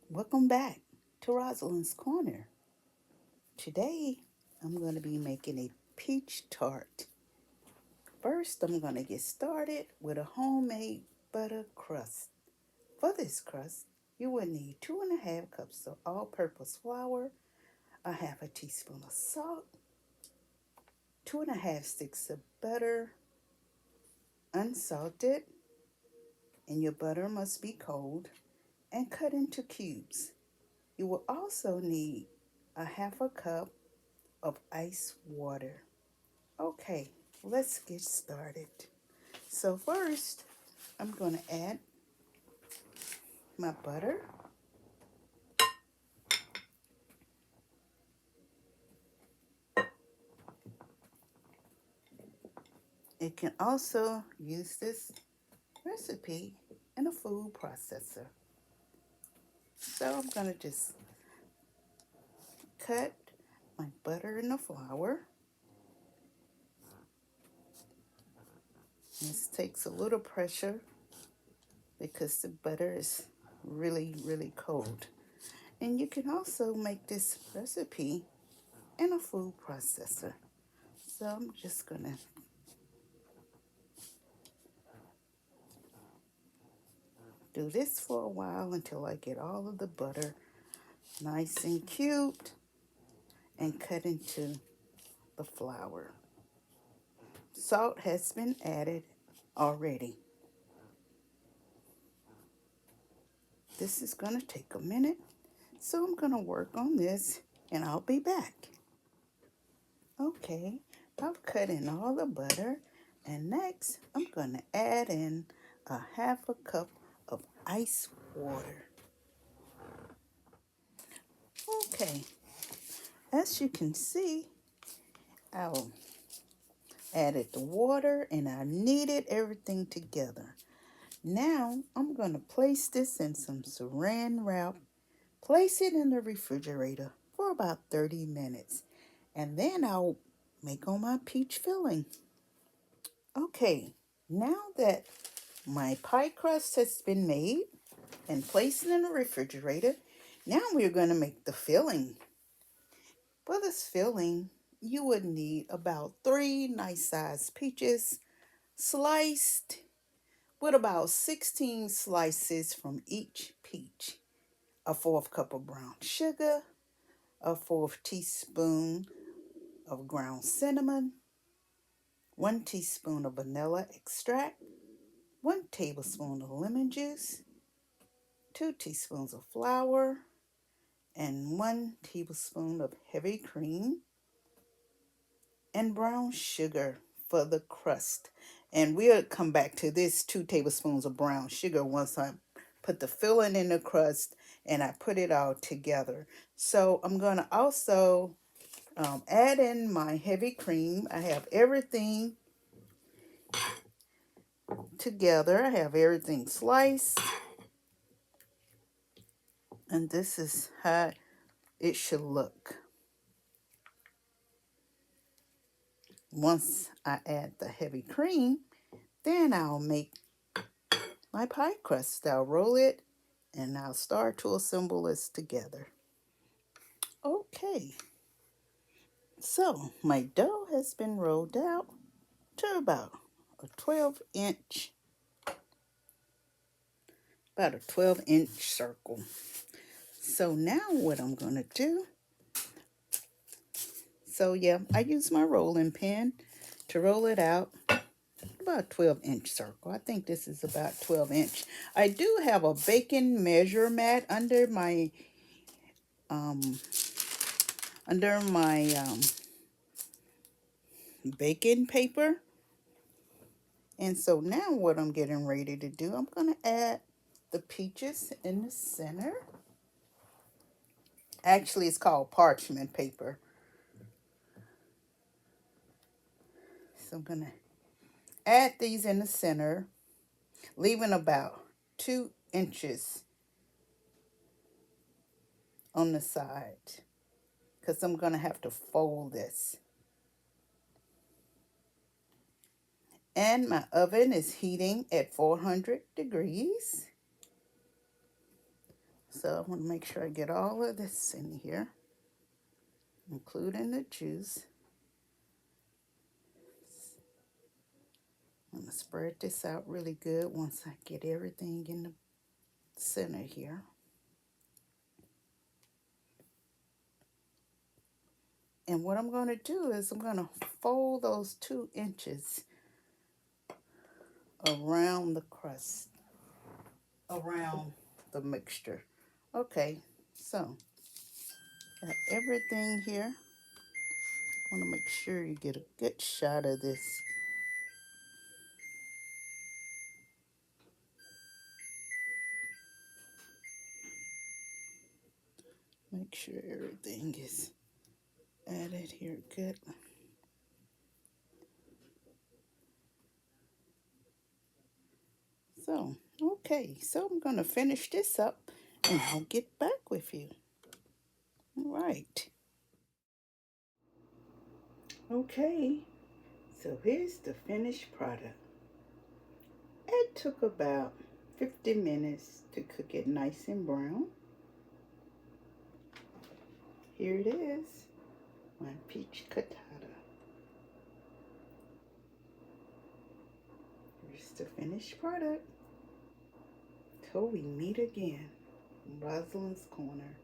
Welcome back to Rosalind's Corner. Today I'm going to be making a peach tart. First, I'm going to get started with a homemade butter crust. For this crust, you will need 2.5 cups of all purpose flour, a half a teaspoon of salt, 2.5 sticks of butter, unsalted, and your butter must be cold and cut into cubes. You will also need a half a cup of ice water. Okay, let's get started. So first, I'm going to add my butter. You can also use this recipe in a food processor. So I'm going to just cut my butter in the flour. This takes a little pressure because the butter is really cold. And you can also make this recipe in a food processor. So I'm just going to do this for a while until I get all of the butter nice and cubed and cut into the flour. Salt has been added already. This is going to take a minute, so I'm going to work on this and I'll be back. Okay, I've cut in all the butter, and next I'm going to add in a half a cup of ice water. Okay, as you can see, I'll added the water and I kneaded everything together. Now I'm going to place this in some saran wrap, place it in the refrigerator for about 30 minutes, and then I'll make on my peach filling. Okay, now that my pie crust has been made and placed in the refrigerator, now we're going to make the filling. For this filling, you would need about 3 nice-sized peaches, sliced with about 16 slices from each peach, a fourth cup of brown sugar, a fourth teaspoon of ground cinnamon, 1 teaspoon of vanilla extract, 1 tablespoon of lemon juice, 2 teaspoons of flour, and 1 tablespoon of heavy cream, and brown sugar for the crust. And we'll come back to this 2 tablespoons of brown sugar once I put the filling in the crust and I put it all together. So I'm going to also add in my heavy cream. I have everything together. I have everything sliced. And this is how it should look. Once I add the heavy cream, then I'll make my pie crust. I'll roll it and I'll start to assemble this together. Okay, so my dough has been rolled out to a 12 inch, about a 12-inch circle. So now what I'm going to do, so yeah, I use my rolling pin to roll it out about a 12-inch circle. I think this is about 12 inch. I do have a baking measure mat um, under my baking paper. And so now what I'm getting ready to do, I'm going to add the peaches in the center. Actually, it's called parchment paper. So I'm going to add these in the center, leaving about 2 inches on the side because I'm going to have to fold this. And my oven is heating at 400 degrees. So I want to make sure I get all of this in here, including the juice. I'm going to spread this out really good once I get everything in the center here. And what I'm going to do is I'm going to fold those 2 inches around the crust, around the mixture. Okay, so got everything here. Want to make sure you get a good shot of this. Make sure everything is added here good. So, okay, so I'm going to finish this up and I'll get back with you. All right. Okay, so here's the finished product. It took about 50 minutes to cook it nice and brown. Here it is, my peach cottada. Here's the finished product. Till we meet again, Rosalind's Corner.